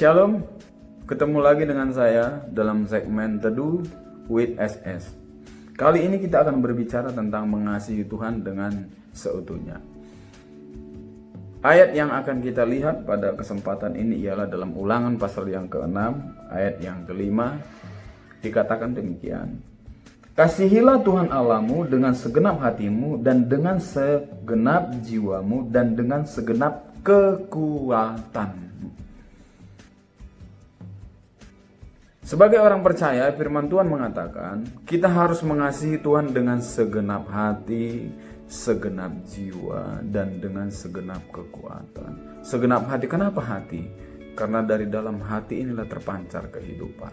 Shalom, ketemu lagi dengan saya dalam segmen Teduh with SS. Kali ini kita akan berbicara tentang mengasihi Tuhan dengan seutuhnya. Ayat yang akan kita lihat pada kesempatan ini ialah dalam Ulangan pasal yang ke-6, ayat yang ke-5, dikatakan demikian. Kasihilah Tuhan Allahmu dengan segenap hatimu dan dengan segenap jiwamu dan dengan segenap kekuatanmu. Sebagai orang percaya, firman Tuhan mengatakan, kita harus mengasihi Tuhan dengan segenap hati, segenap jiwa, dan dengan segenap kekuatan. Segenap hati, kenapa hati? Karena dari dalam hati inilah terpancar kehidupan.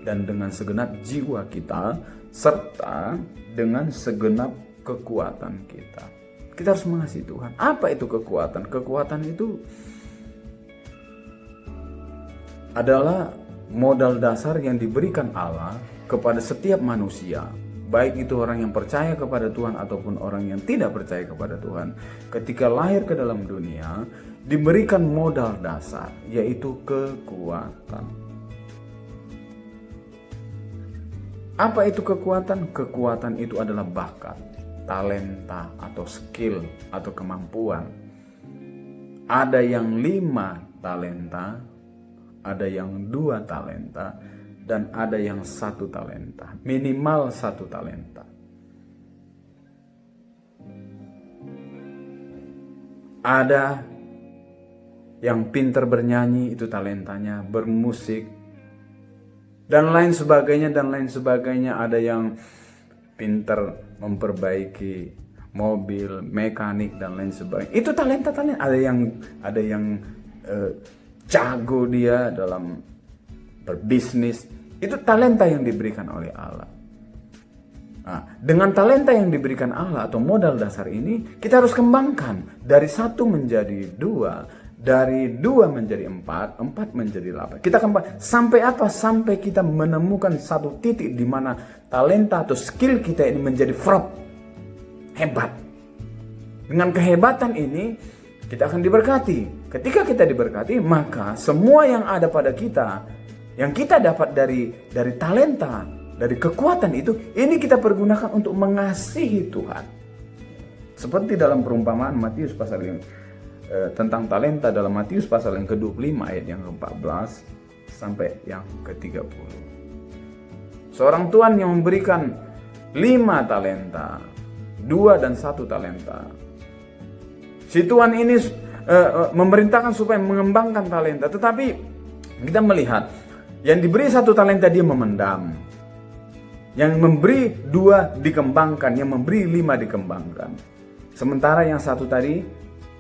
Dan dengan segenap jiwa kita, serta dengan segenap kekuatan kita. Kita harus mengasihi Tuhan. Apa itu kekuatan? Kekuatan itu adalah modal dasar yang diberikan Allah kepada setiap manusia, baik itu orang yang percaya kepada Tuhan ataupun orang yang tidak percaya kepada Tuhan. Ketika lahir ke dalam dunia, diberikan modal dasar, yaitu kekuatan. Apa itu kekuatan? Kekuatan itu adalah bakat, talenta, atau skill, atau kemampuan. Ada yang 5 talenta, ada yang 2 talenta, dan ada yang 1 talenta. Minimal 1 talenta. Ada yang pintar bernyanyi, itu talentanya, bermusik, dan lain sebagainya, dan lain sebagainya. Ada yang pintar memperbaiki mobil, mekanik, dan lain sebagainya. Itu talenta-talenta. Ada yang jago dia dalam berbisnis. Itu talenta yang diberikan oleh Allah. Nah, dengan talenta yang diberikan Allah atau modal dasar ini, kita harus kembangkan dari 1 menjadi 2, dari 2 menjadi 4, 4 menjadi 8. Kita kembang sampai apa? Sampai kita menemukan satu titik di mana talenta atau skill kita ini menjadi hebat. Dengan kehebatan ini kita akan diberkati. Ketika kita diberkati, maka semua yang ada pada kita, yang kita dapat dari talenta, dari kekuatan itu, ini kita pergunakan untuk mengasihi Tuhan. Seperti dalam perumpamaan Matius pasal yang tentang talenta dalam Matius pasal yang ke-25 ayat yang ke-14 sampai yang ke-30. Seorang tuan yang memberikan 5 talenta, 2 dan 1 talenta. Si tuan ini memerintahkan supaya mengembangkan talenta, tetapi kita melihat yang diberi 1 talenta dia memendam, yang memberi 2 dikembangkan, yang memberi 5 dikembangkan. Sementara yang 1 tadi,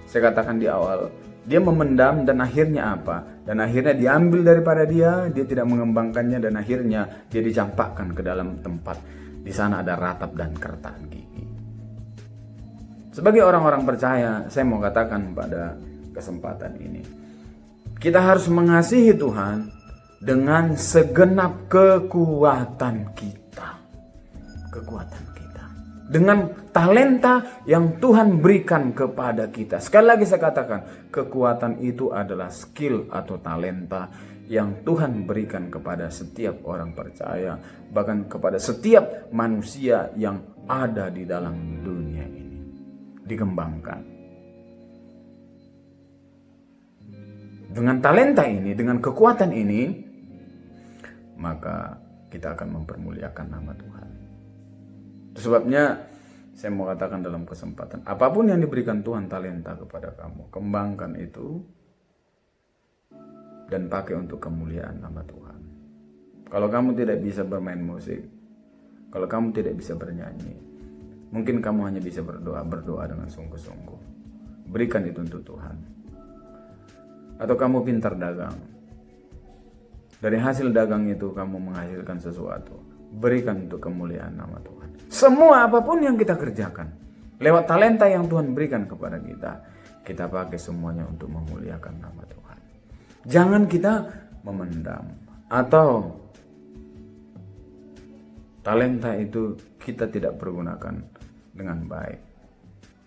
saya katakan di awal, dia memendam, dan akhirnya apa? Dan akhirnya diambil daripada dia tidak mengembangkannya, dan akhirnya dia dicampakkan ke dalam tempat. Di sana ada ratap dan kertak gigi. Sebagai orang-orang percaya, saya mau katakan pada kesempatan ini, kita harus mengasihi Tuhan dengan segenap kekuatan kita. Kekuatan kita. Dengan talenta yang Tuhan berikan kepada kita. Sekali lagi saya katakan, kekuatan itu adalah skill atau talenta yang Tuhan berikan kepada setiap orang percaya, bahkan kepada setiap manusia yang ada di dalam dunia ini. Dikembangkan. Dengan talenta ini, dengan kekuatan ini, maka kita akan mempermuliakan nama Tuhan. Itu sebabnya saya mau katakan dalam kesempatan, apapun yang diberikan Tuhan talenta kepada kamu, kembangkan itu dan pakai untuk kemuliaan nama Tuhan. Kalau kamu tidak bisa bermain musik, kalau kamu tidak bisa bernyanyi, mungkin kamu hanya bisa berdoa dengan sungguh-sungguh. Berikan itu untuk Tuhan. Atau kamu pintar dagang. Dari hasil dagang itu kamu menghasilkan sesuatu. Berikan untuk kemuliaan nama Tuhan. Semua apapun yang kita kerjakan, lewat talenta yang Tuhan berikan kepada kita, kita pakai semuanya untuk memuliakan nama Tuhan. Jangan kita memendam. Atau talenta itu kita tidak pergunakan dengan baik.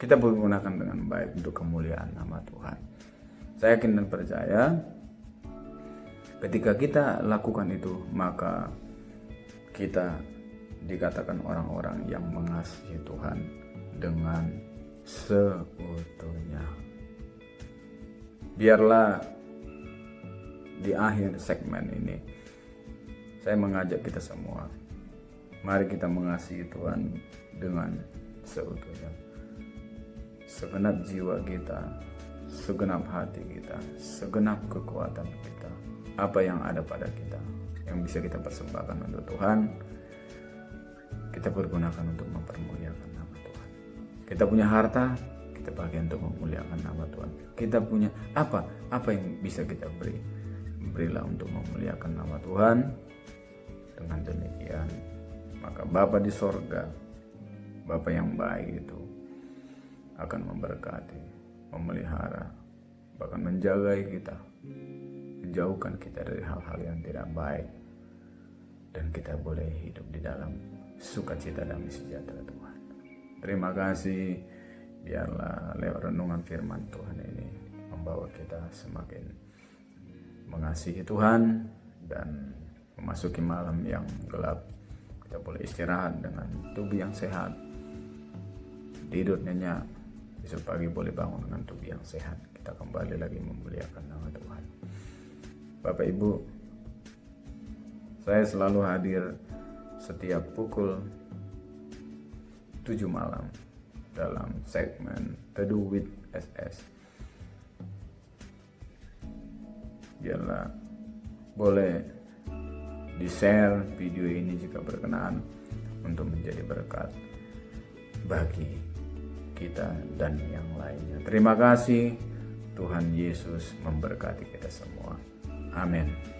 Kita pergunakan dengan baik untuk kemuliaan nama Tuhan. Saya yakin dan percaya ketika kita lakukan itu, maka kita dikatakan orang-orang yang mengasihi Tuhan dengan seutuhnya. Biarlah di akhir segmen ini saya mengajak kita semua, mari kita mengasihi Tuhan dengan seutuhnya. Segenap jiwa kita, segenap hati kita, segenap kekuatan kita, apa yang ada pada kita, yang bisa kita persembahkan untuk Tuhan, kita pergunakan untuk mempermuliakan nama Tuhan. Kita punya harta, kita pakai untuk memuliakan nama Tuhan. Kita punya apa yang bisa kita beri, berilah untuk memuliakan nama Tuhan. Dengan demikian, maka Bapa di sorga, Bapa yang baik itu akan memberkati, memelihara, bahkan menjaga kita, menjauhkan kita dari hal-hal yang tidak baik, dan kita boleh hidup di dalam sukacita damai sejahtera Tuhan. Terima kasih. Biarlah lewat renungan firman Tuhan ini membawa kita semakin mengasihi Tuhan, dan memasuki malam yang gelap kita boleh istirahat dengan tubuh yang sehat, tidur nyenyak, besok pagi boleh bangun dengan tubuh yang sehat. Kita kembali lagi memuliakan nama Tuhan. Bapak Ibu, saya selalu hadir setiap pukul 7 malam dalam segmen Teduh with SS. Biarlah boleh di-share video ini jika berkenan untuk menjadi berkat bagi kita dan yang lainnya. Terima kasih. Tuhan Yesus memberkati kita semua. Amin.